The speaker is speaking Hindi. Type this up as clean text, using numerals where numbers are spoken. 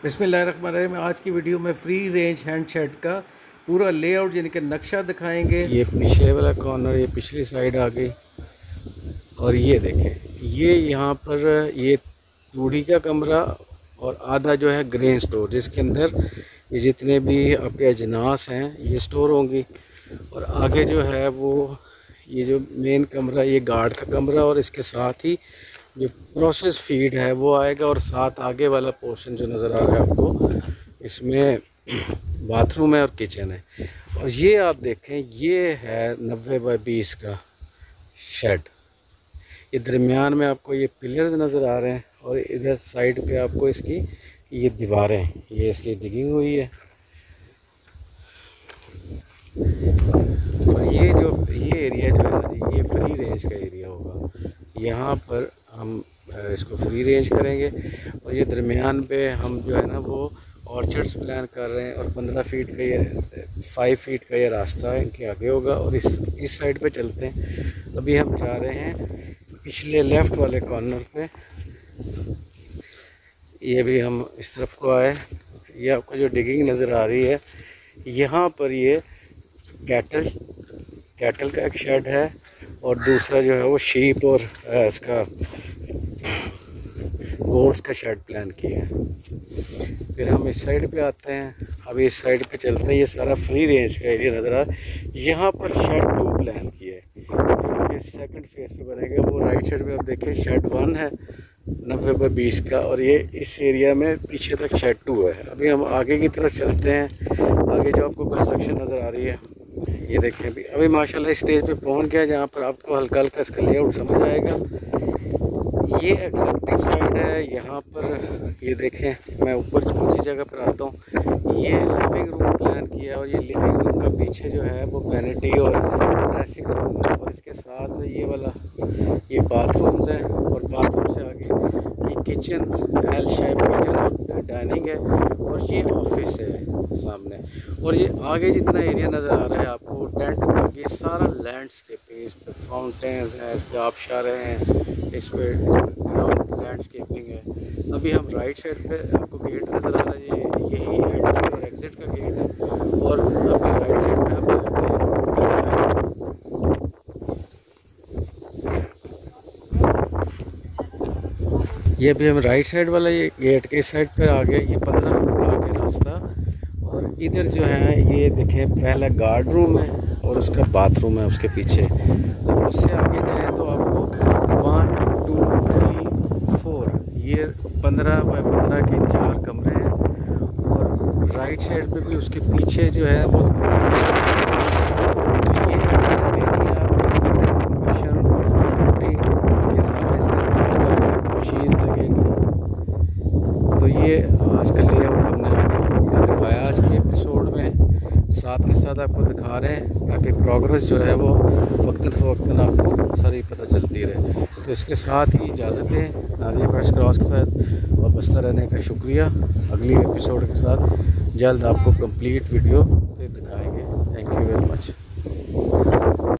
बिस्मिल्लाहिर्रहमानिर्रहीम। आज की वीडियो में फ्री रेंज हैंड शेड का पूरा लेआउट यानी कि नक्शा दिखाएंगे। ये पीछे वाला कॉर्नर, ये पिछली साइड आ गई और ये देखें, ये यहाँ पर ये बूढ़ी का कमरा और आधा जो है ग्रेन स्टोर, जिसके अंदर ये जितने भी आपके अजनास हैं ये स्टोर होंगी। और आगे जो है वो ये जो मेन कमरा, ये गार्ड का कमरा और इसके साथ ही जो प्रोसेस फीड है वो आएगा। और साथ आगे वाला पोर्शन जो नज़र आ रहा है आपको, इसमें बाथरूम है और किचन है। और ये आप देखें, ये है 90 बाई 20 का शेड। ये दरमियान में आपको ये पिलर्स नज़र आ रहे हैं और इधर साइड पे आपको इसकी ये दीवारें, ये इसकी डिगिंग हुई है। और ये एरिया जो है ना जी, ये फ्री रेंज का एरिया होगा। यहाँ पर हम इसको फ्री रेंज करेंगे। और ये दरमियान पे हम जो है ना वो ऑर्चर्ड्स प्लान कर रहे हैं। और 15 फीट का ये 5 फीट का ये रास्ता है इनके आगे होगा। और इस साइड पे चलते हैं। अभी हम जा रहे हैं पिछले लेफ़्ट वाले कॉर्नर पे। ये भी हम इस तरफ को आए, ये आपको जो डिगिंग नज़र आ रही है, यहाँ पर ये कैटल का एक शेड है। और दूसरा जो है वो शीप और इसका गोट्स का शेड प्लान किया है। फिर हम इस साइड पे आते हैं। अभी इस साइड पे चलते हैं। ये सारा फ्री रेंज का एरिया नज़र आ रहा है। यहाँ पर शेड 2 प्लान किया है, क्योंकि सेकंड फेज पे बनेगा। वो राइट साइड पे आप देखें शेड 1 है 90 बाई 20 का। और ये इस एरिया में पीछे तक शेड 2 है। अभी हम आगे की तरफ चलते हैं। आगे जो आपको कंस्ट्रक्शन नज़र आ रही है, ये देखें। अभी माशाल्लाह स्टेज पे पहुंच गया जहाँ पर आपको हल्का हल्का इसका लेआउट समझ आएगा। ये एग्जेक्टिव साइड है। यहाँ पर ये देखें, मैं ऊपर ऊँची जगह पर आता हूँ। ये लिविंग रूम प्लान किया है और ये लिविंग रूम का पीछे जो है वो वैनिटी और ड्रेसिंग रूम है। और इसके साथ ये वाला ये बाथरूम्स है। और बाथरूम से आगे ये किचन, एल शेप किचन और डाइनिंग है। और ये ऑफिस है सामने। और ये आगे जितना एरिया नज़र आ रहा है आपको टेंट का, ये सारा लैंडस्केपिंग, इस पर फाउंटेन्स हैं, इस पर आबशारें हैं, इस पर ग्राउंड लैंडस्केपिंग है। अभी हम राइट साइड पे आपको गेट नज़र आ रहा है, यही एंट्री और एग्ज़िट का गेट है। और अभी राइट साइड पे हम ये भी हम राइट साइड वाला ये गेट के साइड पर आ गए। ये 15 फुट का आगे रास्ता। और इधर जो है ये देखें, पहला गार्ड रूम है और उसका बाथरूम है उसके पीछे। और उससे आगे जाए तो आपको 1 2 3 4 ये 15 बाई 15 के 4 कमरे हैं। और राइट साइड पे भी उसके पीछे जो है वो ये आज का लेआउट हमने आपको दिखाया आज के एपिसोड में। साथ के साथ आपको दिखा रहे हैं ताकि प्रोग्रेस जो है वो वक्तन फ़वक्तन आपको सारी पता चलती रहे। तो इसके साथ ही इजाज़त है नादिया पैट्स क्रॉस के साथ और बस्ता रहने का शुक्रिया। अगली एपिसोड के साथ जल्द आपको कंप्लीट वीडियो दिखाएंगे। Thank you very much.